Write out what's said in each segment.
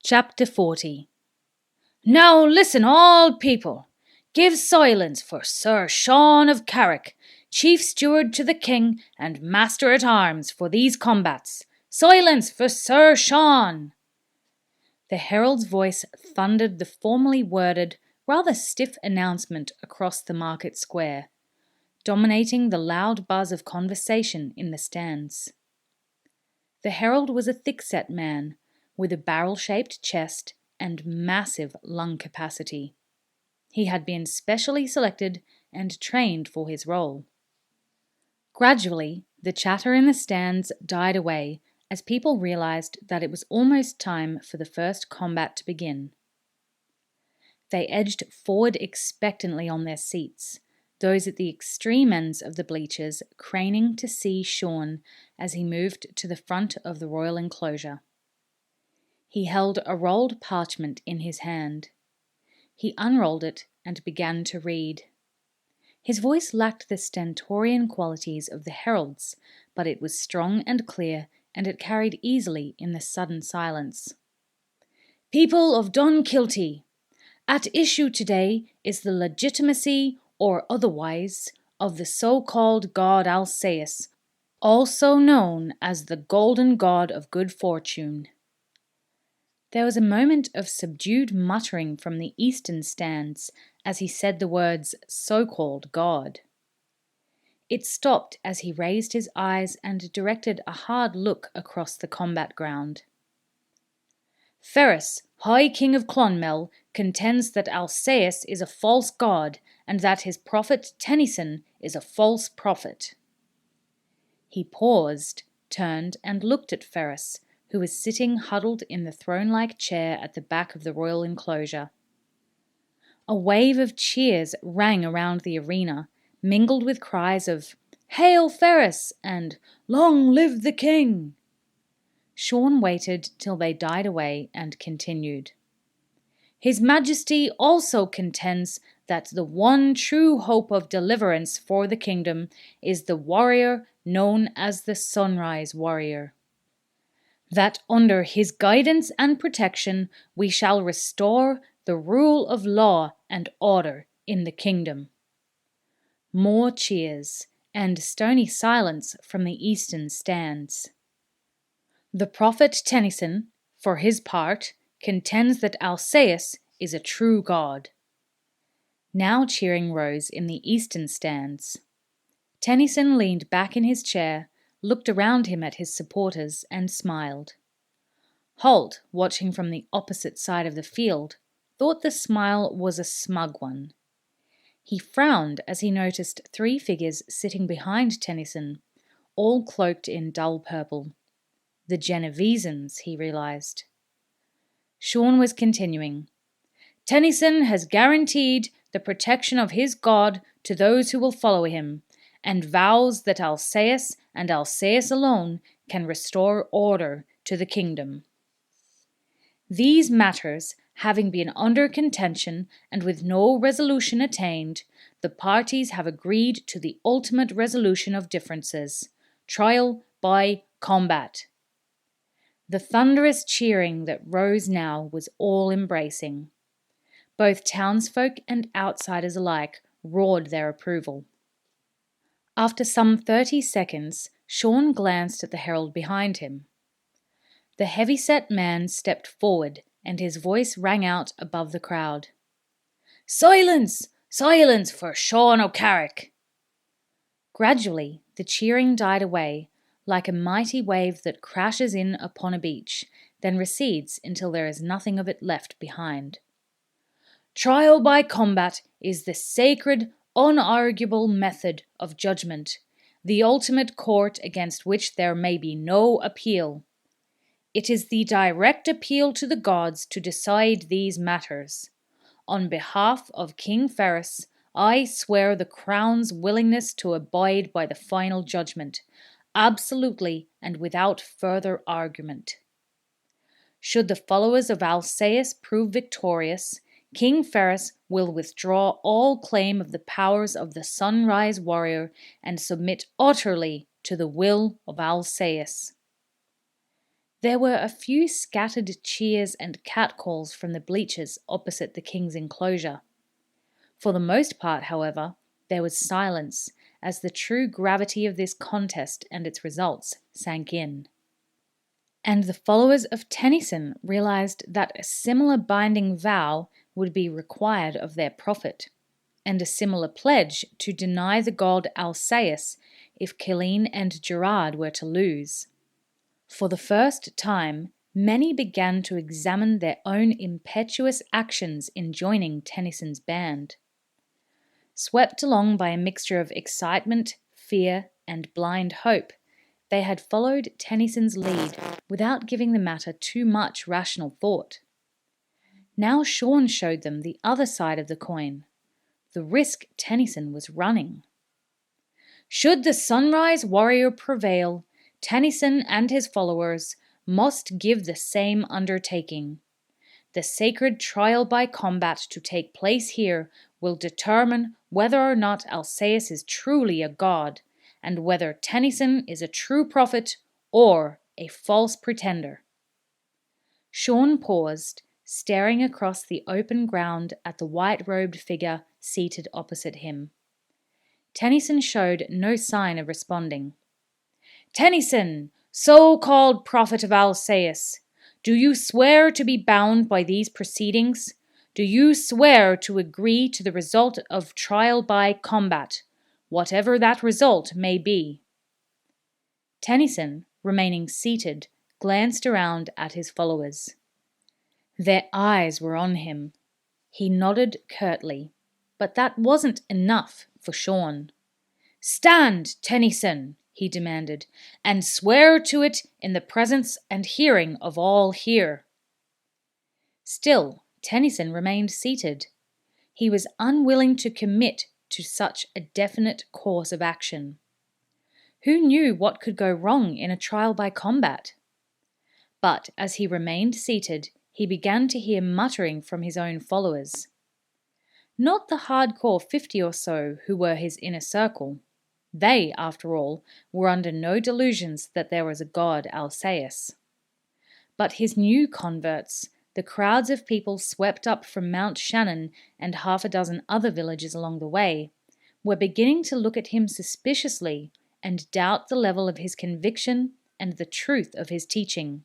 Chapter 40. Now listen, all people. Give silence for Sir Sean of Carrick, chief steward to the king and master-at-arms for these combats. Silence for Sir Sean! The herald's voice thundered the formally worded, rather stiff announcement across the market square, dominating the loud buzz of conversation in the stands. The herald was a thick-set man, with a barrel-shaped chest and massive lung capacity. He had been specially selected and trained for his role. Gradually, the chatter in the stands died away as people realized that it was almost time for the first combat to begin. They edged forward expectantly on their seats, those at the extreme ends of the bleachers craning to see Sean as he moved to the front of the royal enclosure. He held a rolled parchment in his hand. He unrolled it and began to read. His voice lacked the stentorian qualities of the herald's, but it was strong and clear, and it carried easily in the sudden silence. People of Dunkilty, at issue today is the legitimacy, or otherwise, of the so-called god Alcaeus, also known as the Golden God of Good Fortune. There was a moment of subdued muttering from the eastern stands as he said the words so-called God. It stopped as he raised his eyes and directed a hard look across the combat ground. Ferris, High King of Clonmel, contends that Alcaeus is a false god and that his prophet Tennyson is a false prophet. He paused, turned and looked at Ferris, who was sitting huddled in the throne-like chair at the back of the royal enclosure. A wave of cheers rang around the arena, mingled with cries of "Hail Ferris!" and "Long live the King!" Sean waited till they died away and continued. His Majesty also contends that the one true hope of deliverance for the kingdom is the warrior known as the Sunrise Warrior. That under his guidance and protection we shall restore the rule of law and order in the kingdom. More cheers and stony silence from the eastern stands. The prophet Tennyson, for his part, contends that Alcaeus is a true god. Now cheering rose in the eastern stands. Tennyson leaned back in his chair, looked around him at his supporters and smiled. Halt, watching from the opposite side of the field, thought the smile was a smug one. He frowned as he noticed 3 figures sitting behind Tennyson, all cloaked in dull purple. The Genovesans, he realized. Sean was continuing. Tennyson has guaranteed the protection of his god to those who will follow him, and vows that Alcaeus and Alcaeus alone can restore order to the kingdom. These matters having been under contention and with no resolution attained, the parties have agreed to the ultimate resolution of differences, trial by combat. The thunderous cheering that rose now was all-embracing. Both townsfolk and outsiders alike roared their approval. After some 30 seconds, Sean glanced at the herald behind him. The heavy-set man stepped forward, and his voice rang out above the crowd. Silence! Silence for Sean O'Carrick! Gradually, the cheering died away, like a mighty wave that crashes in upon a beach, then recedes until there is nothing of it left behind. Trial by combat is the sacred, unarguable method of judgment, the ultimate court against which there may be no appeal. It is the direct appeal to the gods to decide these matters. On behalf of King Ferris, I swear the Crown's willingness to abide by the final judgment, absolutely and without further argument. Should the followers of Alcaeus prove victorious, King Ferris will withdraw all claim of the powers of the Sunrise Warrior and submit utterly to the will of Alcaeus. There were a few scattered cheers and catcalls from the bleachers opposite the king's enclosure. For the most part, however, there was silence as the true gravity of this contest and its results sank in. And the followers of Tennyson realized that a similar binding vow would be required of their prophet, and a similar pledge to deny the god Alcaeus if Killeen and Gerard were to lose. For the first time, many began to examine their own impetuous actions in joining Tennyson's band. Swept along by a mixture of excitement, fear, and blind hope, they had followed Tennyson's lead without giving the matter too much rational thought. Now Sean showed them the other side of the coin, the risk Tennyson was running. Should the sunrise warrior prevail, Tennyson and his followers must give the same undertaking. The sacred trial by combat to take place here will determine whether or not Alcaeus is truly a god, and whether Tennyson is a true prophet or a false pretender. Sean paused, staring across the open ground at the white-robed figure seated opposite him. Tennyson showed no sign of responding. "Tennyson, so-called prophet of Alcaeus, do you swear to be bound by these proceedings? Do you swear to agree to the result of trial by combat, whatever that result may be?" Tennyson, remaining seated, glanced around at his followers. Their eyes were on him. He nodded curtly, but that wasn't enough for Sean. "Stand, Tennyson," he demanded, "and swear to it in the presence and hearing of all here." Still, Tennyson remained seated. He was unwilling to commit to such a definite course of action. Who knew what could go wrong in a trial by combat? But as he remained seated, he began to hear muttering from his own followers. Not the hardcore 50 or so who were his inner circle. They, after all, were under no delusions that there was a god Alcaeus. But his new converts, the crowds of people swept up from Mount Shannon and half a dozen other villages along the way, were beginning to look at him suspiciously and doubt the level of his conviction and the truth of his teaching.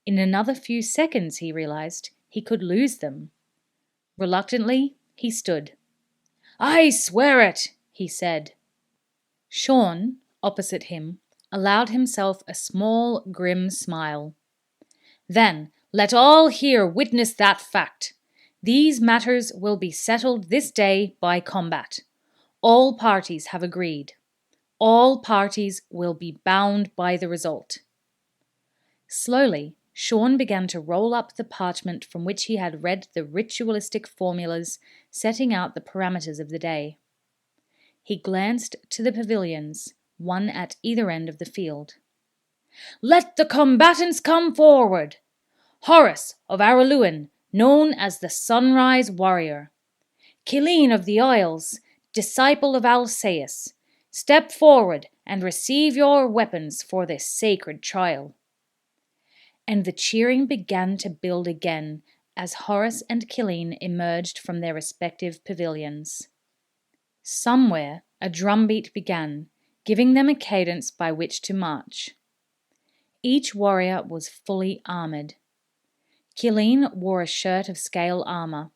In another few seconds, he realized, he could lose them. Reluctantly, he stood. "I swear it," he said. Sean, opposite him, allowed himself a small, grim smile. "Then let all here witness that fact. These matters will be settled this day by combat. All parties have agreed. All parties will be bound by the result." Slowly, Sean began to roll up the parchment from which he had read the ritualistic formulas setting out the parameters of the day. He glanced to the pavilions, one at either end of the field. "Let the combatants come forward. Horace of Araluen, known as the Sunrise Warrior. Killeen of the Isles, disciple of Alcaeus, step forward and receive your weapons for this sacred trial." And the cheering began to build again as Horace and Killeen emerged from their respective pavilions. Somewhere a drumbeat began, giving them a cadence by which to march. Each warrior was fully armoured. Killeen wore a shirt of scale armour,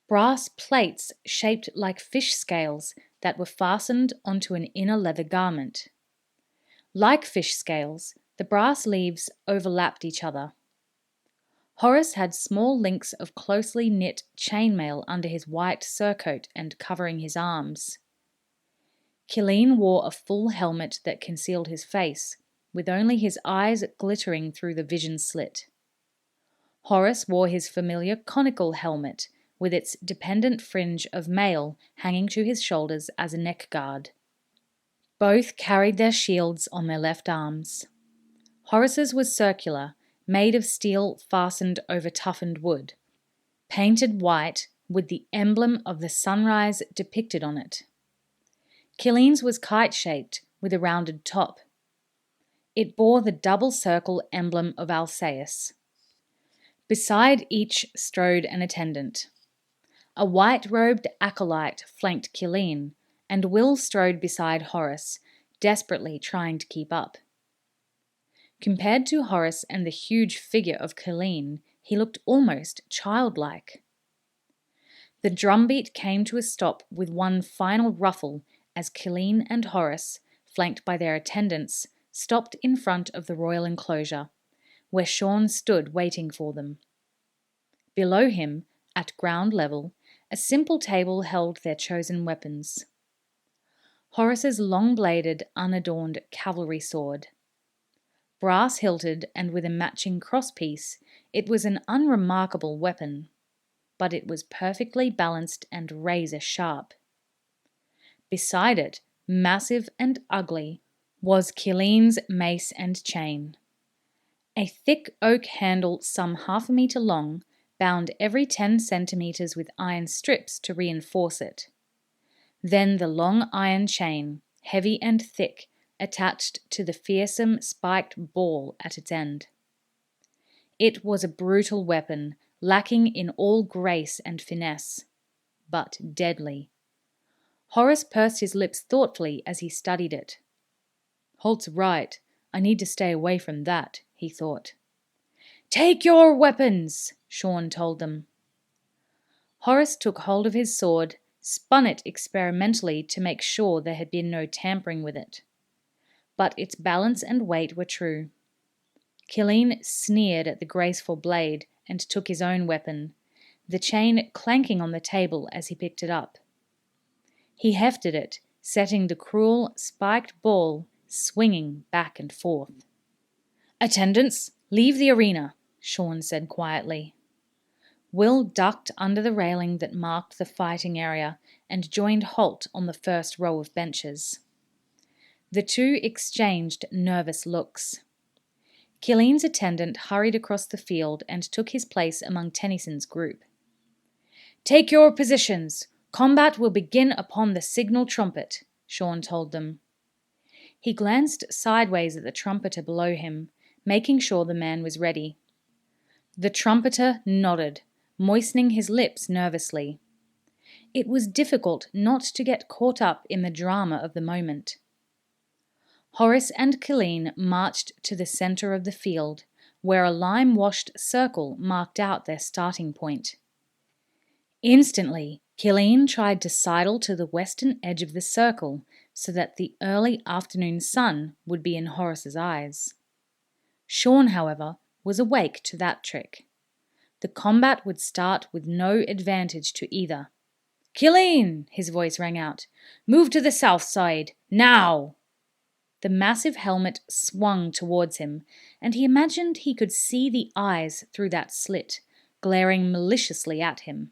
brass plates shaped like fish scales that were fastened onto an inner leather garment. Like fish scales, the brass leaves overlapped each other. Horace had small links of closely knit chainmail under his white surcoat and covering his arms. Killeen wore a full helmet that concealed his face, with only his eyes glittering through the vision slit. Horace wore his familiar conical helmet, with its dependent fringe of mail hanging to his shoulders as a neck guard. Both carried their shields on their left arms. Horace's was circular, made of steel fastened over toughened wood, painted white with the emblem of the sunrise depicted on it. Killeen's was kite-shaped with a rounded top. It bore the double circle emblem of Alcaeus. Beside each strode an attendant. A white-robed acolyte flanked Killeen, and Will strode beside Horace, desperately trying to keep up. Compared to Horace and the huge figure of Killeen, he looked almost childlike. The drumbeat came to a stop with one final ruffle as Killeen and Horace, flanked by their attendants, stopped in front of the royal enclosure, where Sean stood waiting for them. Below him, at ground level, a simple table held their chosen weapons. Horace's long-bladed, unadorned cavalry sword. Brass-hilted and with a matching crosspiece, it was an unremarkable weapon, but it was perfectly balanced and razor-sharp. Beside it, massive and ugly, was Killeen's mace and chain. A thick oak handle some 1/2 meter long, bound every 10 centimeters with iron strips to reinforce it. Then the long iron chain, heavy and thick, attached to the fearsome spiked ball at its end. It was a brutal weapon, lacking in all grace and finesse, but deadly. Horace pursed his lips thoughtfully as he studied it. Halt's right, I need to stay away from that, he thought. Take your weapons, Sean told them. Horace took hold of his sword, spun it experimentally to make sure there had been no tampering with it. But its balance and weight were true. Killeen sneered at the graceful blade and took his own weapon, the chain clanking on the table as he picked it up. He hefted it, setting the cruel, spiked ball swinging back and forth. Attendants, leave the arena, Sean said quietly. Will ducked under the railing that marked the fighting area and joined Halt on the first row of benches. The two exchanged nervous looks. Killeen's attendant hurried across the field and took his place among Tennyson's group. Take your positions. Combat will begin upon the signal trumpet, Sean told them. He glanced sideways at the trumpeter below him, making sure the man was ready. The trumpeter nodded, moistening his lips nervously. It was difficult not to get caught up in the drama of the moment. Horace and Killeen marched to the centre of the field, where a lime-washed circle marked out their starting point. Instantly, Killeen tried to sidle to the western edge of the circle so that the early afternoon sun would be in Horace's eyes. Sean, however, was awake to that trick. The combat would start with no advantage to either. Killeen, his voice rang out. Move to the south side, now! The massive helmet swung towards him, and he imagined he could see the eyes through that slit, glaring maliciously at him.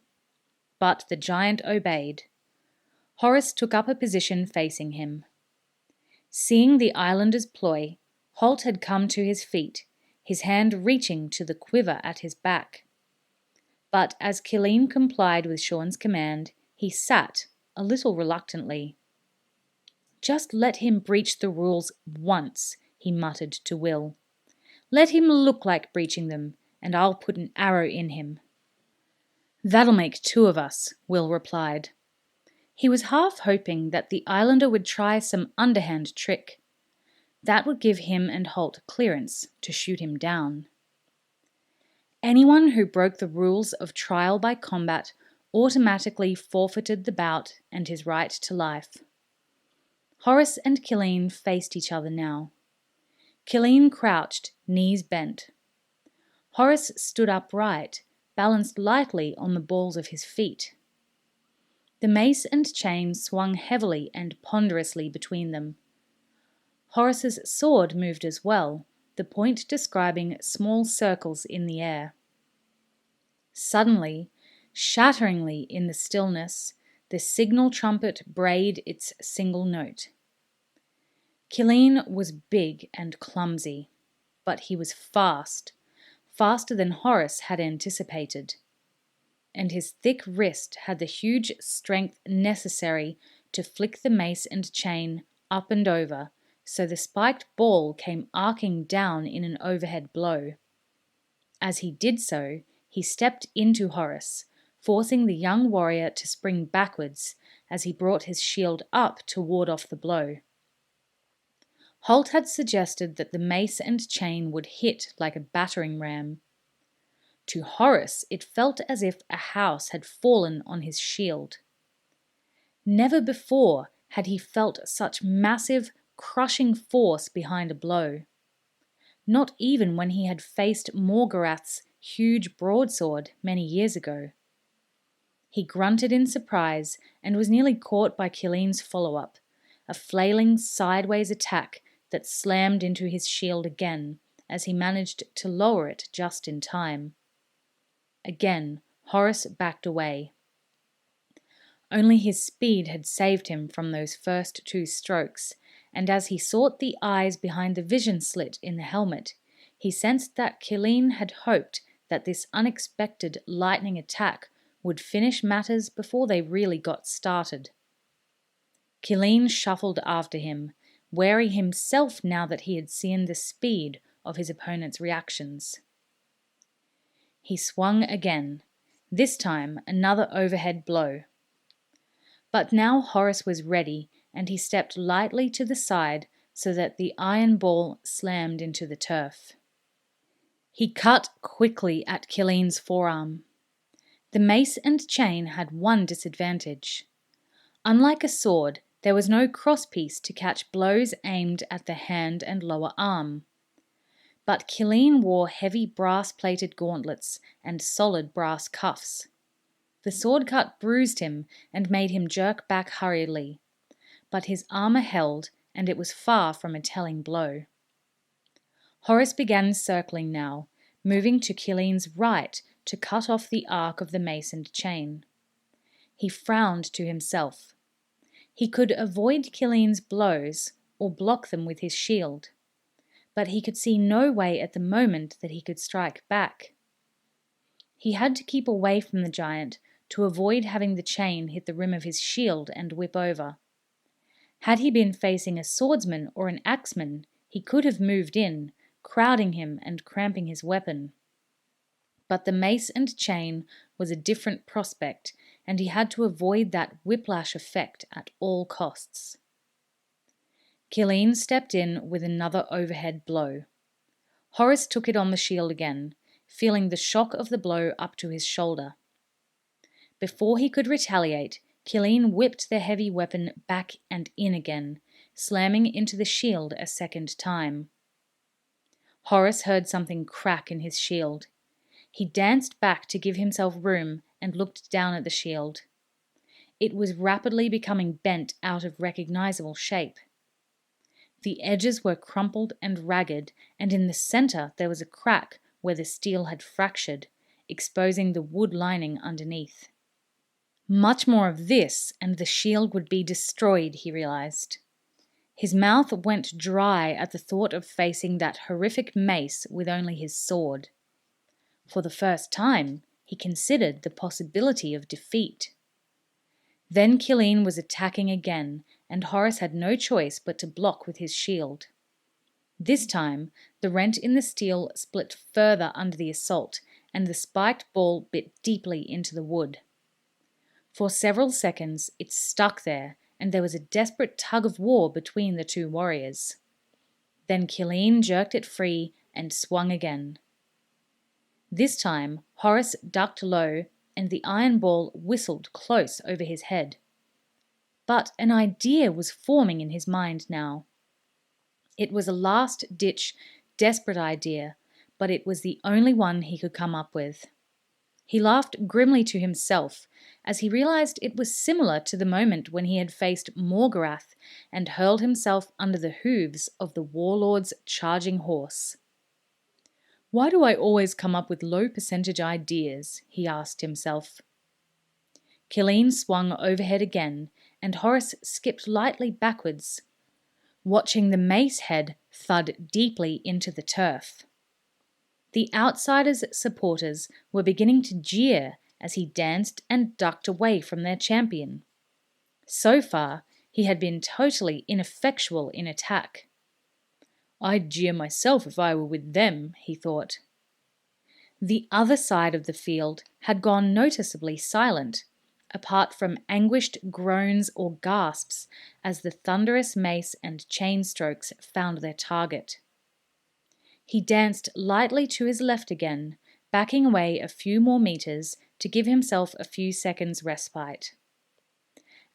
But the giant obeyed. Horace took up a position facing him. Seeing the islander's ploy, Halt had come to his feet, his hand reaching to the quiver at his back. But as Killeen complied with Sean's command, he sat, a little reluctantly. Just let him breach the rules once, he muttered to Will. Let him look like breaching them, and I'll put an arrow in him. That'll make 2 of us, Will replied. He was half hoping that the islander would try some underhand trick. That would give him and Halt clearance to shoot him down. Anyone who broke the rules of trial by combat automatically forfeited the bout and his right to life. Horace and Killeen faced each other now. Killeen crouched, knees bent. Horace stood upright, balanced lightly on the balls of his feet. The mace and chain swung heavily and ponderously between them. Horace's sword moved as well, the point describing small circles in the air. Suddenly, shatteringly in the stillness, the signal trumpet brayed its single note. Killeen was big and clumsy, but he was fast, faster than Horace had anticipated, and his thick wrist had the huge strength necessary to flick the mace and chain up and over, so the spiked ball came arcing down in an overhead blow. As he did so, he stepped into Horace, forcing the young warrior to spring backwards as he brought his shield up to ward off the blow. Halt had suggested that the mace and chain would hit like a battering ram. To Horace, it felt as if a house had fallen on his shield. Never before had he felt such massive, crushing force behind a blow. Not even when he had faced Morgorath's huge broadsword many years ago. He grunted in surprise and was nearly caught by Kilin's follow-up, a flailing sideways attack that slammed into his shield again as he managed to lower it just in time. Again, Horace backed away. Only his speed had saved him from those first 2 strokes, and as he sought the eyes behind the vision slit in the helmet, he sensed that Kilin had hoped that this unexpected lightning attack would finish matters before they really got started. Kilin shuffled after him, wary himself now that he had seen the speed of his opponent's reactions. He swung again, this time another overhead blow. But now Horace was ready, and he stepped lightly to the side so that the iron ball slammed into the turf. He cut quickly at Kilin's forearm. The mace and chain had one disadvantage. Unlike a sword, there was no crosspiece to catch blows aimed at the hand and lower arm. But Kilin wore heavy brass-plated gauntlets and solid brass cuffs. The sword cut bruised him and made him jerk back hurriedly, but his armour held, and it was far from a telling blow. Horace began circling now, moving to Kilin's right to cut off the arc of the mace and chain. He frowned to himself. He could avoid Kilin's blows or block them with his shield, but he could see no way at the moment that he could strike back. He had to keep away from the giant to avoid having the chain hit the rim of his shield and whip over. Had he been facing a swordsman or an axeman, he could have moved in, crowding him and cramping his weapon. But the mace and chain was a different prospect, and he had to avoid that whiplash effect at all costs. Kilin stepped in with another overhead blow. Horace took it on the shield again, feeling the shock of the blow up to his shoulder. Before he could retaliate, Kilin whipped the heavy weapon back and in again, slamming into the shield a second time. Horace heard something crack in his shield. He danced back to give himself room and looked down at the shield. It was rapidly becoming bent out of recognizable shape. The edges were crumpled and ragged, and in the center there was a crack where the steel had fractured, exposing the wood lining underneath. Much more of this, and the shield would be destroyed, he realized. His mouth went dry at the thought of facing that horrific mace with only his sword. For the first time, he considered the possibility of defeat. Then Kilin was attacking again, and Horace had no choice but to block with his shield. This time, the rent in the steel split further under the assault, and the spiked ball bit deeply into the wood. For several seconds, it stuck there, and there was a desperate tug of war between the 2 warriors. Then Kilin jerked it free and swung again. This time, Horace ducked low, and the iron ball whistled close over his head. But an idea was forming in his mind now. It was a last-ditch, desperate idea, but it was the only one he could come up with. He laughed grimly to himself as he realized it was similar to the moment when he had faced Morgorath and hurled himself under the hooves of the warlord's charging horse. "Why do I always come up with low-percentage ideas?" he asked himself. Kilin swung overhead again, and Horace skipped lightly backwards, watching the mace head thud deeply into the turf. The outsider's supporters were beginning to jeer as he danced and ducked away from their champion. So far, he had been totally ineffectual in attack. I'd jeer myself if I were with them, he thought. The other side of the field had gone noticeably silent, apart from anguished groans or gasps as the thunderous mace and chain strokes found their target. He danced lightly to his left again, backing away a few more meters to give himself a few seconds' respite.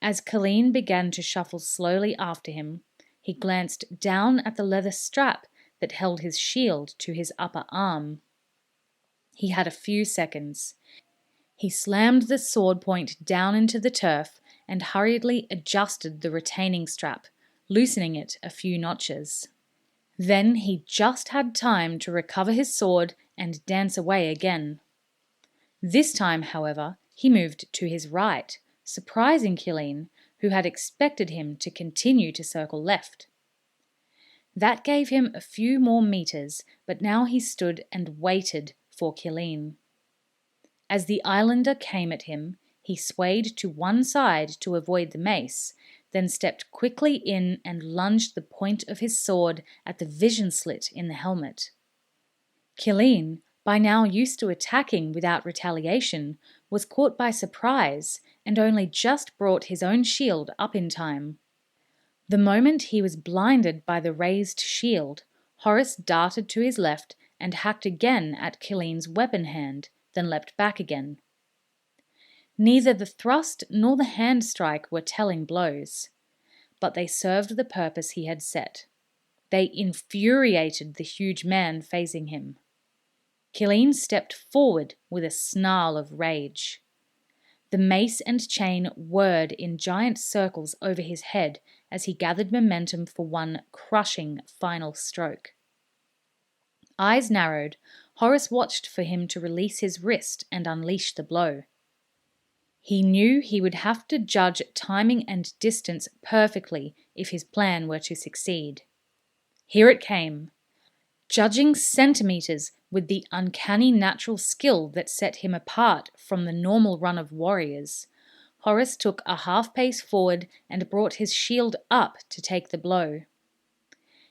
As Colleen began to shuffle slowly after him, he glanced down at the leather strap that held his shield to his upper arm. He had a few seconds. He slammed the sword point down into the turf and hurriedly adjusted the retaining strap, loosening it a few notches. Then he just had time to recover his sword and dance away again. This time, however, he moved to his right, surprising Killeen, who had expected him to continue to circle left. That gave him a few more meters, but now he stood and waited for Killeen. As the islander came at him, he swayed to one side to avoid the mace, then stepped quickly in and lunged the point of his sword at the vision slit in the helmet. Killeen, by now used to attacking without retaliation, was caught by surprise and only just brought his own shield up in time. The moment he was blinded by the raised shield, Horace darted to his left and hacked again at Killeen's weapon hand, then leapt back again. Neither the thrust nor the hand strike were telling blows, but they served the purpose he had set. They infuriated the huge man facing him. Killeen stepped forward with a snarl of rage. The mace and chain whirred in giant circles over his head as he gathered momentum for one crushing final stroke. Eyes narrowed, Horace watched for him to release his wrist and unleash the blow. He knew he would have to judge timing and distance perfectly if his plan were to succeed. Here it came. Judging centimeters with the uncanny natural skill that set him apart from the normal run of warriors, Horace took a half pace forward and brought his shield up to take the blow.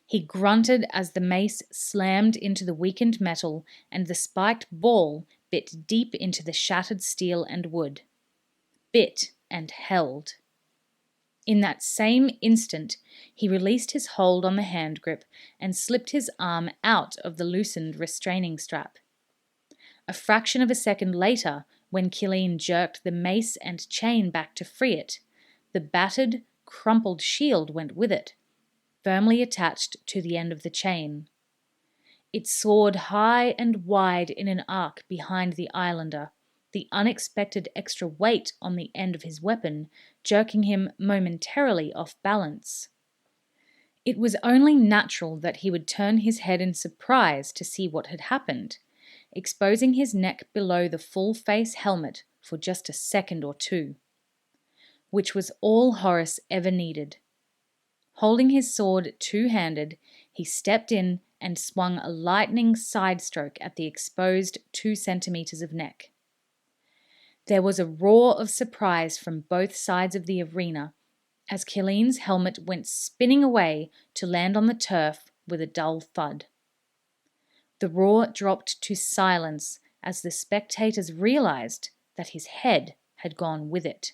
He grunted as the mace slammed into the weakened metal and the spiked ball bit deep into the shattered steel and wood. Bit and held. In that same instant, he released his hold on the hand grip and slipped his arm out of the loosened restraining strap. A fraction of a second later, when Killeen jerked the mace and chain back to free it, the battered, crumpled shield went with it, firmly attached to the end of the chain. It soared high and wide in an arc behind the islander, the unexpected extra weight on the end of his weapon jerking him momentarily off balance. It was only natural that he would turn his head in surprise to see what had happened, exposing his neck below the full-face helmet for just a second or two, which was all Horace ever needed. Holding his sword two-handed, he stepped in and swung a lightning side stroke at the exposed 2 centimeters of neck. There was a roar of surprise from both sides of the arena as Killeen's helmet went spinning away to land on the turf with a dull thud. The roar dropped to silence as the spectators realized that his head had gone with it.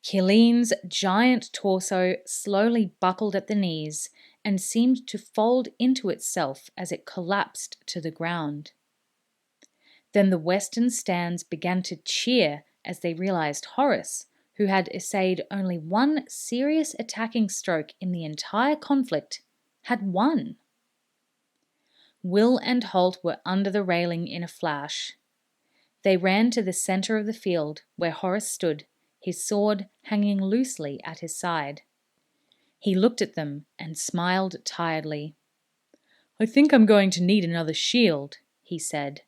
Killeen's giant torso slowly buckled at the knees and seemed to fold into itself as it collapsed to the ground. Then the western stands began to cheer as they realized Horace, who had essayed only one serious attacking stroke in the entire conflict, had won. Will and Halt were under the railing in a flash. They ran to the center of the field where Horace stood, his sword hanging loosely at his side. He looked at them and smiled tiredly. "I think I'm going to need another shield," he said.